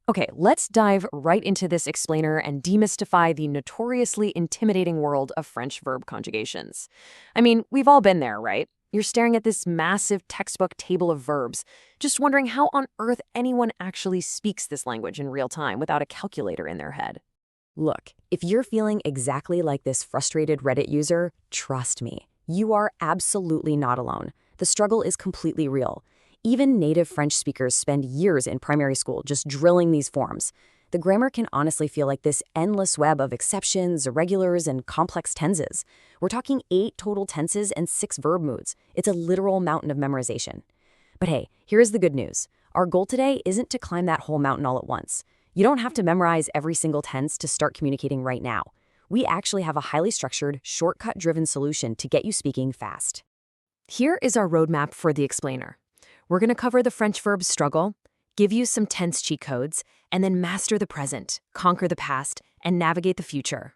Okay, let's dive right into this explainer and demystify the notoriously intimidating world of French verb conjugations. I mean, we've all been there, right? You're staring at this massive textbook table of verbs, just wondering how on earth anyone actually speaks this language in real time without a calculator in their head. Look, if you're feeling exactly like this frustrated Reddit user, trust me, you are absolutely not alone. The struggle is completely real. Even native French speakers spend years in primary school just drilling these forms. The grammar can honestly feel like this endless web of exceptions, irregulars, and complex tenses. We're talking 8 total tenses and 6 verb moods. It's a literal mountain of memorization. But hey, here's the good news. Our goal today isn't to climb that whole mountain all at once. You don't have to memorize every single tense to start communicating right now. We actually have a highly structured, shortcut-driven solution to get you speaking fast. Here is our roadmap for the explainer. We're going to cover the French verb struggle, give you some tense cheat codes, and then master the present, conquer the past, and navigate the future.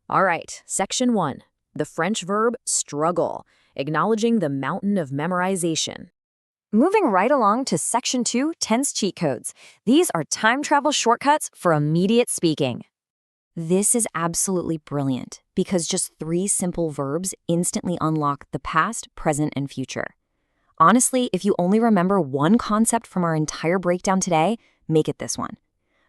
All right, Section 1, the French verb struggle, acknowledging the mountain of memorization. Moving right along to Section 2, tense cheat codes. These are time travel shortcuts for immediate speaking. This is absolutely brilliant because just 3 simple verbs instantly unlock the past, present, and future. Honestly, if you only remember one concept from our entire breakdown today, make it this one.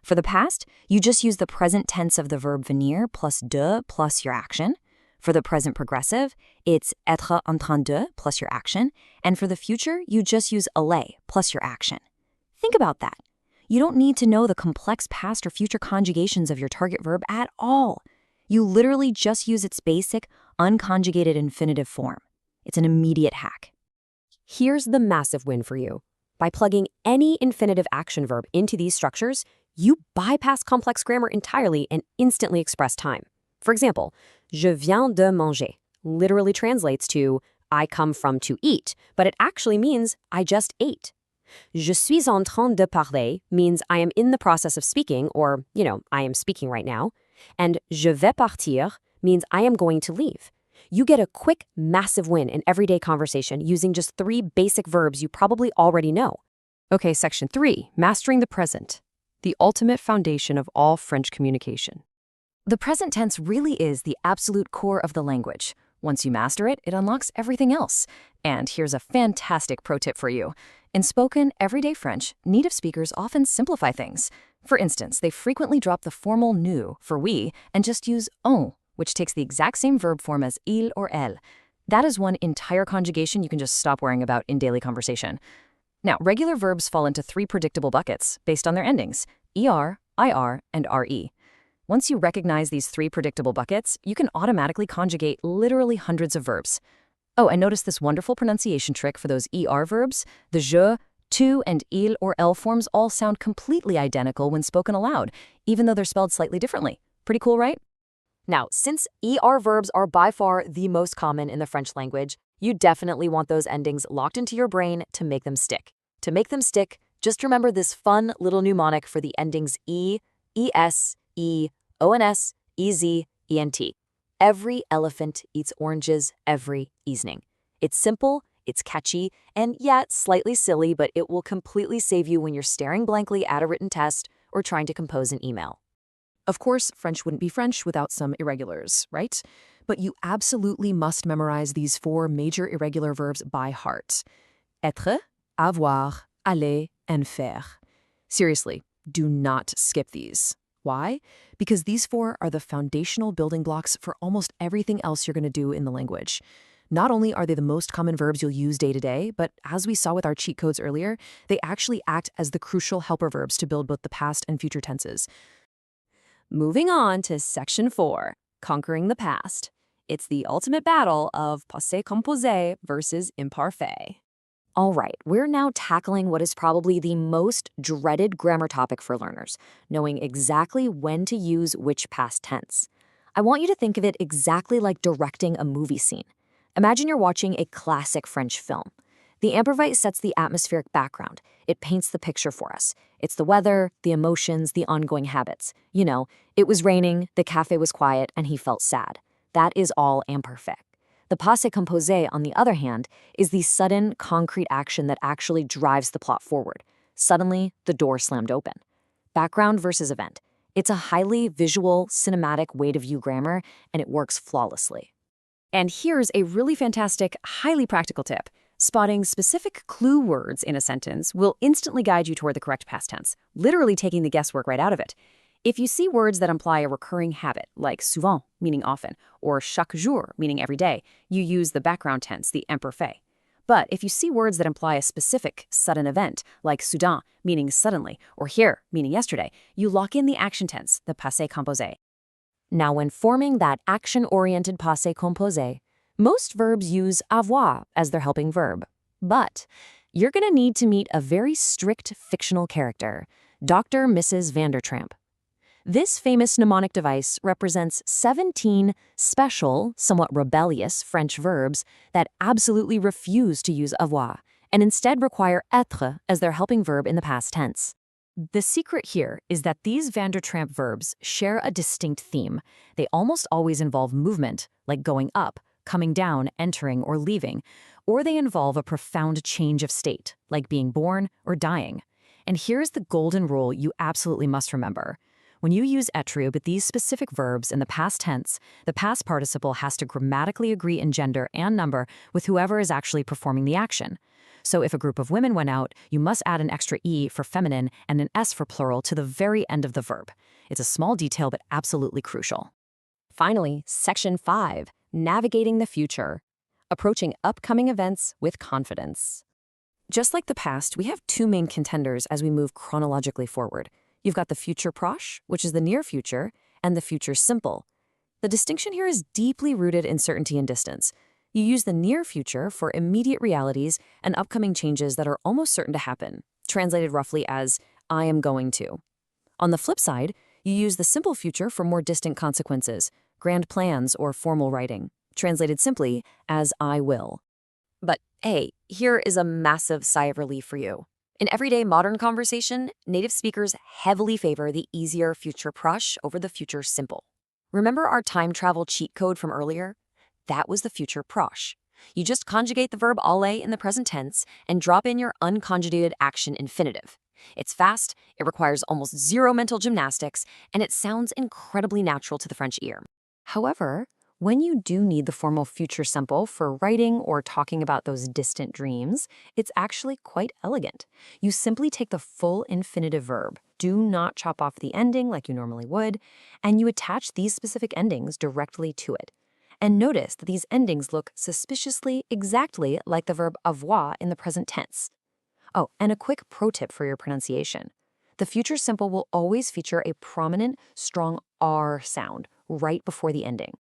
For the past, you just use the present tense of the verb venir plus de plus your action. For the present progressive, it's être en train de plus your action. And for the future, you just use aller plus your action. Think about that. You don't need to know the complex past or future conjugations of your target verb at all. You literally just use its basic, unconjugated infinitive form. It's an immediate hack. Here's the massive win for you. By plugging any infinitive action verb into these structures, you bypass complex grammar entirely and instantly express time. For example, je viens de manger literally translates to I come from to eat, but it actually means I just ate. Je suis en train de parler means I am in the process of speaking, or, I am speaking right now. And je vais partir means I am going to leave. You get a quick, massive win in everyday conversation using just 3 basic verbs you probably already know. Okay, Section 3, mastering the present, the ultimate foundation of all French communication. The present tense really is the absolute core of the language. Once you master it, it unlocks everything else. And here's a fantastic pro tip for you. In spoken, everyday French, native speakers often simplify things. For instance, they frequently drop the formal nous for we and just use on, which takes the exact same verb form as il or elle. That is one entire conjugation you can just stop worrying about in daily conversation. Now, regular verbs fall into 3 predictable buckets based on their endings, er, ir, and re. Once you recognize these 3 predictable buckets, you can automatically conjugate literally hundreds of verbs. Oh, and notice this wonderful pronunciation trick for those er verbs. The je, tu, and il or elle forms all sound completely identical when spoken aloud, even though they're spelled slightly differently. Pretty cool, right? Now, since ER verbs are by far the most common in the French language, you definitely want those endings locked into your brain to make them stick. To make them stick, just remember this fun little mnemonic for the endings e, es, ons, ez, ent. Every elephant eats oranges every evening. It's simple, it's catchy, and yeah, slightly silly, but it will completely save you when you're staring blankly at a written test or trying to compose an email. Of course, French wouldn't be French without some irregulars, right? But you absolutely must memorize these 4 major irregular verbs by heart. Être, avoir, aller, and faire. Seriously, do not skip these. Why? Because these 4 are the foundational building blocks for almost everything else you're going to do in the language. Not only are they the most common verbs you'll use day to day, but as we saw with our cheat codes earlier, they actually act as the crucial helper verbs to build both the past and future tenses. Moving on to Section 4, conquering the past. It's the ultimate battle of Passé Composé versus Imparfait. All right, we're now tackling what is probably the most dreaded grammar topic for learners, knowing exactly when to use which past tense. I want you to think of it exactly like directing a movie scene. Imagine you're watching a classic French film. The Imparfait sets the atmospheric background. It paints the picture for us. It's the weather, the emotions, the ongoing habits. It was raining, the cafe was quiet, and he felt sad. That is all Imparfait. The Passé Composé, on the other hand, is the sudden, concrete action that actually drives the plot forward. Suddenly, the door slammed open. background versus event. It's a highly visual, cinematic way to view grammar, and it works flawlessly. And here's a really fantastic, highly practical tip. Spotting specific clue words in a sentence will instantly guide you toward the correct past tense, literally taking the guesswork right out of it. If you see words that imply a recurring habit, like souvent, meaning often, or chaque jour, meaning every day, you use the background tense, the imparfait. But if you see words that imply a specific, sudden event, like soudain, meaning suddenly, or here, meaning yesterday, you lock in the action tense, the Passé Composé. Now, when forming that action-oriented Passé Composé, most verbs use avoir as their helping verb. But you're going to need to meet a very strict fictional character, Dr. Mrs. Vandertramp. This famous mnemonic device represents 17 special, somewhat rebellious French verbs that absolutely refuse to use avoir and instead require être as their helping verb in the past tense. The secret here is that these Vandertramp verbs share a distinct theme. They almost always involve movement, like going up, coming down, entering, or leaving, or they involve a profound change of state, like being born or dying. And here's the golden rule you absolutely must remember. When you use être with these specific verbs in the past tense, the past participle has to grammatically agree in gender and number with whoever is actually performing the action. So if a group of women went out, you must add an extra e for feminine and an s for plural to the very end of the verb. It's a small detail, but absolutely crucial. Finally, Section 5, Navigating the Future. Approaching upcoming events with confidence. Just like the past, we have two main contenders as we move chronologically forward. You've got the futur proche, which is the near future, and the futur simple. The distinction here is deeply rooted in certainty and distance. You use the near future for immediate realities and upcoming changes that are almost certain to happen, translated roughly as, I am going to. On the flip side, you use the simple future for more distant consequences, grand plans or formal writing, translated simply as I will. But hey, here is a massive sigh of relief for you. In everyday modern conversation, native speakers heavily favor the easier futur proche over the futur simple. Remember our time travel cheat code from earlier? That was the futur proche. You just conjugate the verb aller in the present tense and drop in your unconjugated action infinitive. It's fast, it requires almost zero mental gymnastics, and it sounds incredibly natural to the French ear. However, when you do need the formal futur simple for writing or talking about those distant dreams, it's actually quite elegant. You simply take the full infinitive verb, do not chop off the ending like you normally would, and you attach these specific endings directly to it. And notice that these endings look suspiciously exactly like the verb avoir in the present tense. Oh, and a quick pro tip for your pronunciation. The futur simple will always feature a prominent, strong R sound right before the ending.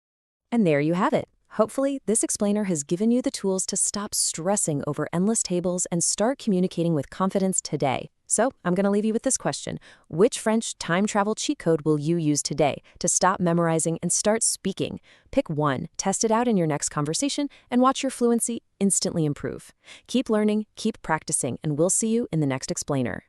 And there you have it. Hopefully, this explainer has given you the tools to stop stressing over endless tables and start communicating with confidence today. So I'm going to leave you with this question. Which French time travel cheat code will you use today to stop memorizing and start speaking? Pick one, test it out in your next conversation, and watch your fluency instantly improve. Keep learning, keep practicing, and we'll see you in the next explainer.